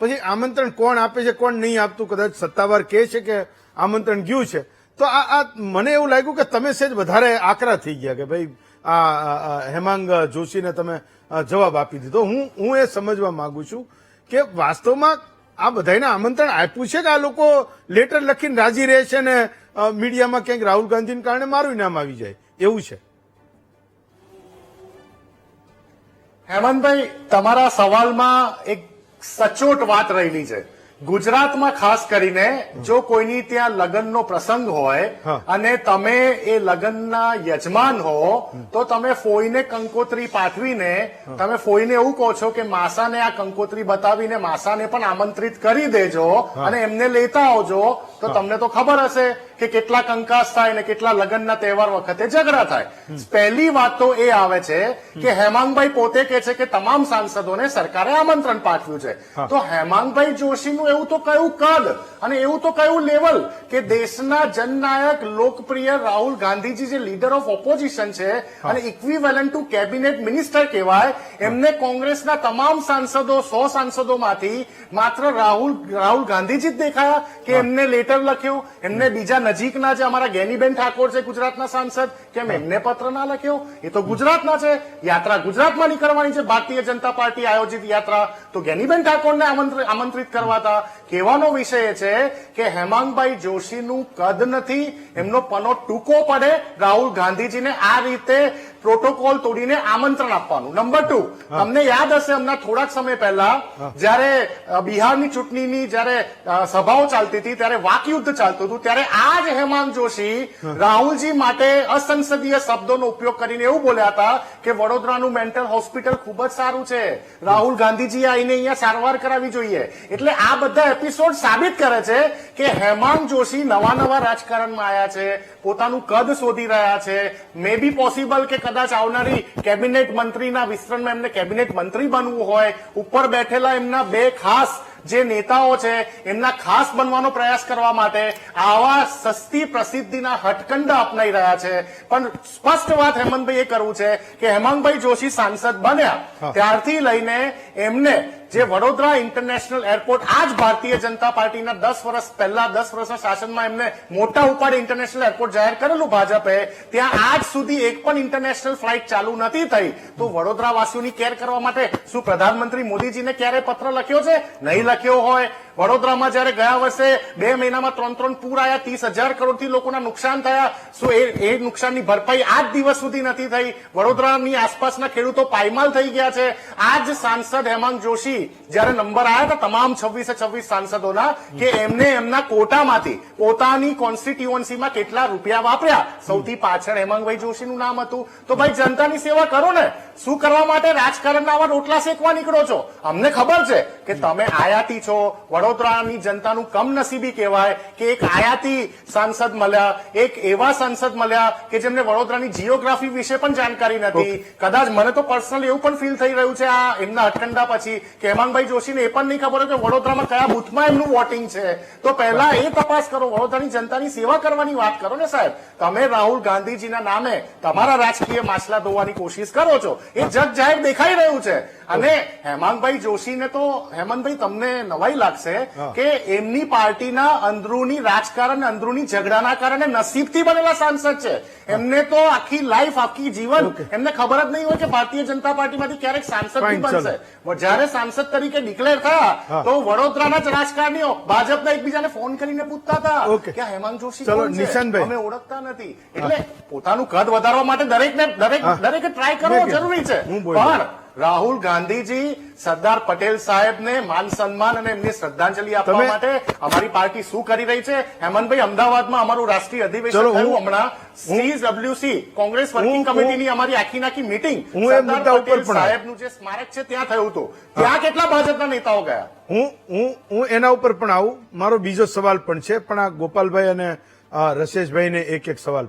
પછી આમંત્રણ કોણ આપે છે કોણ નહીં આપતું કદાચ સત્તાવાર કહે છે કે આમંત્રણ ગયું છે, તો આ મને એવું લાગ્યું કે તમે સેજ વધારે આકરા થઈ ગયા કે ભાઈ આ હેમાંગ જોશીને તમે જવાબ આપી દીધો. હું એ સમજવા માંગુ છું કે વાસ્તવમાં આ બધાને આમંત્રણ આપ્યું છે કે આ લોકો લેટર લખીને રાજી રહે છે ને મીડિયામાં ક્યાંક રાહુલ ગાંધીને કારણે મારું નામ આવી જાય એવું છે? હેમંતભાઈ, તમારા સવાલમાં એક સચોટ વાત રહેલી છે. ગુજરાતમાં ખાસ કરીને જો કોઈની ત્યાં લગ્નનો પ્રસંગ હોય અને તમે એ લગ્નના યજમાન હો તો તમે ફોઈને કંકોત્રી પાઠવીને તમે ફોઈને એવું કહો છો કે માસાને આ કંકોત્રી બતાવીને માસાને પણ આમંત્રિત કરી દેજો અને એમને લેતા આવજો, તો તમને તો ખબર હશે કે કેટલા કંકાસ થાય ને કેટલા લગ્નના તહેવાર વખતે ઝઘડા થાય. પહેલી વાત તો એ આવે છે કે હેમાંગભાઈ પોતે કહે છે કે તમામ સાંસદોને સરકારે આમંત્રણ પાઠવ્યું છે. તો હેમાંગભાઈ જોશીનું એવું તો કયું કદ અને એવું તો કયું લેવલ કે દેશના જનનાયક લોકપ્રિય રાહુલ ગાંધીજી જે લીડર ઓફ ઓપોઝિશન છે અને ઇક્વિવેલન્ટ ટુ કેબિનેટ મિનિસ્ટર કહેવાય, એમને કોંગ્રેસના તમામ સાંસદો 100 સાંસદોમાંથી માત્ર રાહુલ ગાંધીજી જ દેખાયા કે એમને લેટર લખ્યો? એમને બીજા નજીકના જે અમારા ગેનીબેન ઠાકોર છે ગુજરાતના સાંસદ, કેમ એમને પત્ર ના લખ્યો? એ તો ગુજરાતના છે, યાત્રા ગુજરાતમાં નીકળવાની છે, ભારતીય જનતા પાર્ટી આયોજિત યાત્રા, તો ગેનીબેન ઠાકોરને આમંત્રિત કરવાતા. કહેવાનો વિષય એ છે કે હેમાંગભાઈ જોશીનું કદ નથી, એમનો પનો ટૂંકો પડે રાહુલ ગાંધીજીને આ રીતે પ્રોટોકોલ તોડીને આમંત્રણ આપવાનું. નંબર 2, તમને યાદ હશે હમણાં થોડાક સમય પહેલા જયારે બિહારની ચૂંટણીની જયારે સભાઓ ચાલતી હતી ત્યારે વાકયુદ્ધ ચાલતું હતું, ત્યારે આ જ હેમાંગ જોશી રાહુલજી માટે અસંસદીય શબ્દોનો ઉપયોગ કરીને એવું બોલ્યા હતા કે વડોદરાનું મેન્ટલ હોસ્પિટલ ખૂબ જ સારું છે, રાહુલ ગાંધીજીએ આવીને અહીંયા સારવાર કરાવવી જોઈએ. એટલે આ બધા એપિસોડ સાબિત કરે છે કે હેમાંગ જોશી નવા રાજકારણમાં આવ્યા છે, પોતાનું કદ શોધી રહ્યા છે. મે બી પોસિબલ કે કદાચ આવનારી કેબિનેટ મંત્રીના વિસ્તરણમાં એમને કેબિનેટ મંત્રી બનવું હોય, ઉપર બેઠેલા એમના બે ખાસ જે નેતાઓ છે એમના ખાસ બનવાનો પ્રયાસ કરવા માટે આવા સસ્તી પ્રસિદ્ધિના હટકંડા અપનાઈ રહ્યા છે. પણ સ્પષ્ટ વાત હેમંતભાઈ એ કરવું છે કે હેમાંગભાઈ જોશી સાંસદ બન્યા ત્યારથી લઈને એમને જે વડોદરા ઇન્ટરનેશનલ એરપોર્ટ, આજ ભારતીય જનતા પાર્ટીના 10 વર્ષ પહેલા 10 વર્ષના શાસનમાં એમને મોટા ઉપાડે ઇન્ટરનેશનલ એરપોર્ટ જાહેર કરેલું ભાજપે, ત્યાં આજ સુધી એક પણ ઇન્ટરનેશનલ ફ્લાઇટ ચાલુ નથી થઈ. તો વડોદરાવાસીઓની કેર કરવા માટે શું પ્રધાનમંત્રી મોદીજીને ક્યારે પત્ર લખ્યો છે? નહીં લખ્યો હોય. વડોદરામાં જયારે ગયા વર્ષે 2 મહિનામાં 3 પૂર આવ્યા, 30,000 કરોડથી લોકોના નુકસાન થયા, શું એ નુકસાનની ભરપાઈ આજ દિવસ સુધી નથી થઈ? વડોદરાની આસપાસના ખેડૂતો પાયમાલ થઈ ગયા છે. આજ સાંસદ હેમાંગ જોશી જયારે નંબર આવ્યા હતા તમામ 26 સાંસદોના કે એમને એમના કોટામાંથી પોતાની કોન્સ્ટિટ્યુઅન્સીમાં કેટલા રૂપિયા વાપર્યા, સૌથી પાછળ હેમાંગભાઈ જોશીનું નામ હતું. તો ભાઈ જનતાની સેવા કરો ને, શું કરવા માટે રાજકારણના આવા રોટલા શેકવા નીકળો છો? અમને ખબર છે કે તમે આયાતી છો. વડોદરાની જનતાનું કમનસીબી કહેવાય કે એક આયાતી સાંસદ મળ્યા, એક એવા સાંસદ મળ્યા કે જેમને વડોદરાની જીઓગ્રાફી વિશે પણ જાણકારી નથી. કદાચ મને તો પર્સનલી એવું પણ ફીલ થઈ રહ્યું છે આ એમના હટકંડા પછી કે હેમાંગભાઈ જોશીને એ પણ નહીં ખબર હોય કે વડોદરામાં કયા બૂથમાં એમનું વોટિંગ છે. તો પહેલા એ તપાસ કરો, વડોદરાની જનતાની સેવા કરવાની વાત કરો ને સાહેબ. તમે રાહુલ ગાંધીજીના નામે તમારા રાજકીય માછલા ધોવાની કોશિશ કરો છો, એ જગ જાહેર દેખાઈ રહ્યું છે. અને હેમાંગભાઈ જોશીને તો હેમંતભાઈ તમને નવાઈ લાગશે કે એમની પાર્ટીના અંદરૂની રાજકારણ, અંદરૂની ઝઘડાના કારણે નસીબથી બનેલા સાંસદ છે. એમને તો આખી લાઈફ, આખી જીવન એમને ખબર જ નહીં હોય કે ભારતીય જનતા પાર્ટીમાંથી ક્યારેક સાંસદ બનશે. જયારે સાંસદ તરીકે ડિક્લેર થયા તો વડોદરાના જ રાજકારણીઓ ભાજપના એકબીજાને ફોન કરીને પૂછતા હતા કે હેમાંગ જોશી કોણ છે, અમે ઓળખતા નથી. એટલે પોતાનું કદ વધારવા માટે દરેકે ટ્રાય કરવો જરૂરી છે. પણ રાહુલ ગાંધીજી સરદાર પટેલ સાહેબને માન સન્માન અને એમની શ્રદ્ધાંજલિ આપવા માટે અમારી પાર્ટી શું કરી રહી છે? હેમંતભાઈ, અમદાવાદમાં અમારું રાષ્ટ્રીય અધિવેશન થયું હમણાં, CWC કોંગ્રેસ વર્કિંગ કમિટીની અમારી આખી મીટિંગ સરદાર પટેલ સાહેબનું જે સ્મારક છે ત્યાં થયું હતું. ત્યાં કેટલા ભાજપના નેતાઓ ગયા? હું એના ઉપર પણ આવું. મારો બીજો સવાલ પણ છે, પણ આ ગોપાલભાઈ અને રસેશભાઈને એક સવાલ